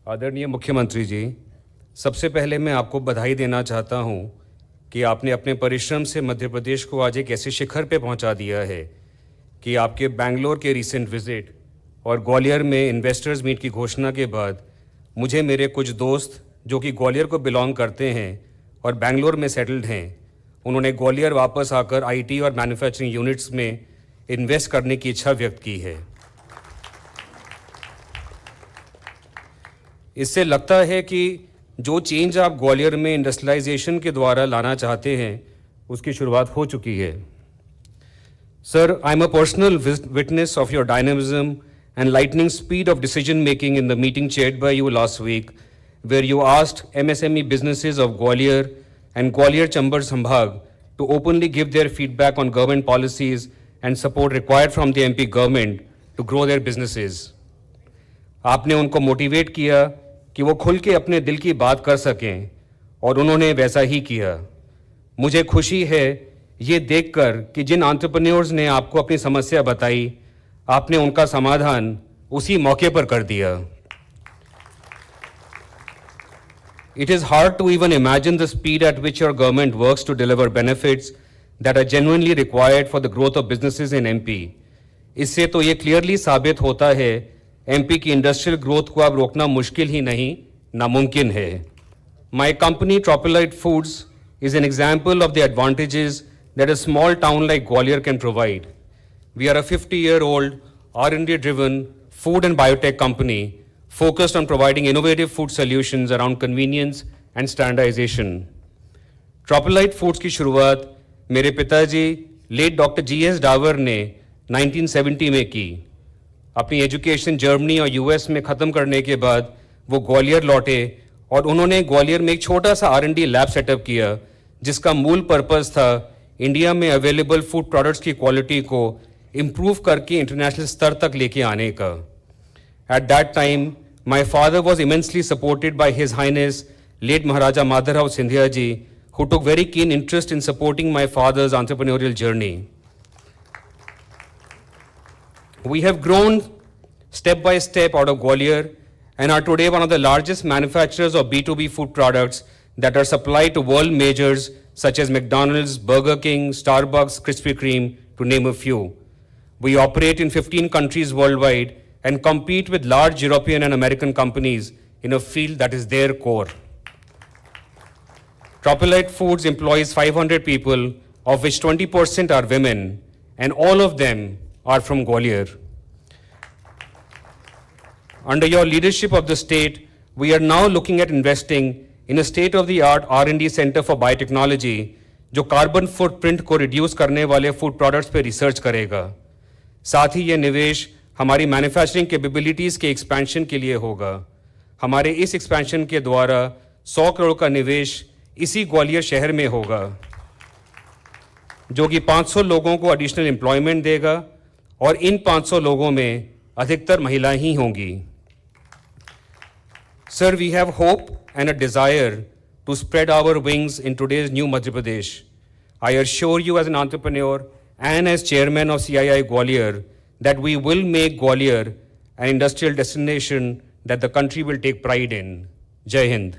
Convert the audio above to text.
आदरणीय मुख्यमंत्री जी, सबसे पहले मैं आपको बधाई देना चाहता हूं कि आपने अपने परिश्रम से मध्य प्रदेश को आज एक ऐसे शिखर पे पहुंचा दिया है कि आपके बेंगलोर के रीसेंट विजिट और ग्वालियर में इन्वेस्टर्स मीट की घोषणा के बाद मुझे मेरे कुछ दोस्त जो कि ग्वालियर को बिलोंग करते हैं और बेंगलोर में सेटल्ड हैं, उन्होंने ग्वालियर वापस आकर आईटी और मैन्युफैक्चरिंग यूनिट्स में इन्वेस्ट करने की इच्छा व्यक्त की है। इससे लगता है कि जो चेंज आप ग्वालियर में इंडस्ट्रियलाइजेशन के द्वारा लाना चाहते हैं उसकी शुरुआत हो चुकी है। Sir, I am a personal witness of your dynamism and lightning speed of decision making in the meeting chaired by you last week, where you asked MSME businesses of Gwalior and Gwalior Chambar Sambhag to openly give their feedback on government policies and support required from the MP government to grow their businesses. आपने उनको motivate किया कि वो खुल के अपने दिल की बात कर सकें और उन्होंने वैसा ही किया। मुझे खुशी है ये देखकर कि जिन एंटरप्रेन्योर्स ने आपको अपनी समस्या बताई, आपने उनका समाधान उसी मौके पर कर दिया। It is hard to even imagine the speed at which your government works to deliver benefits that are genuinely required for the growth of businesses in MP. इससे तो ये क्लियरली साबित होता है MP की इंडस्ट्रियल ग्रोथ को अब रोकना मुश्किल ही नहीं, नामुमकिन है। My company Tropilite Foods is an example of the advantages that a small town like Gwalior can provide. We are a 50-year-old R&D-driven food and biotech company focused on providing innovative food solutions around convenience and standardization. Tropilite Foods की शुरुआत मेरे पिताजी late doctor G.S. Dawar ने 1970 में की। अपनी education Germany और US में ख़त्म करने के बाद वो ग्वालियर लौटे और उन्होंने ग्वालियर में एक छोटा सा R&D लैब सेटअप किया, जिसका मूल पर्पस था इंडिया में अवेलेबल फूड प्रोडक्ट्स की क्वालिटी को इम्प्रूव करके इंटरनेशनल स्तर तक लेके आने का। At that time my father was immensely supported by his highness late Maharaja Madhavrao Scindia ji, who took very keen interest in supporting my father's entrepreneurial journey. We have grown step by step out of Gwalior and are today one of the largest manufacturers of B2B food products that are supplied to world majors such as McDonald's, Burger King, Starbucks, Krispy Kreme, to name a few. We operate in 15 countries worldwide and compete with large European and American companies in a field that is their core. Tropilite Foods employs 500 people, of which 20% are women, and all of them are from Gwalior. Under your leadership of the state, we are now looking at investing in a state-of-the-art R&D center for biotechnology, जो carbon footprint को reduce करने वाले food products पे research करेगा। साथ ही ये निवेश हमारी मैन्युफैक्चरिंग कैपेबिलिटीज़ के एक्सपेंशन के लिए होगा। हमारे इस एक्सपेंशन के द्वारा 100 करोड़ का निवेश इसी ग्वालियर शहर में होगा, जो कि 500 लोगों को एडिशनल एम्प्लॉयमेंट देगा और इन 500 लोगों में अधिकतर महिलाएं ही होंगी। Sir, we have hope and a desire to spread our wings in today's new Madhya Pradesh. I assure you as an entrepreneur and as chairman of CII Gwalior that we will make Gwalior an industrial destination that the country will take pride in. Jai Hind.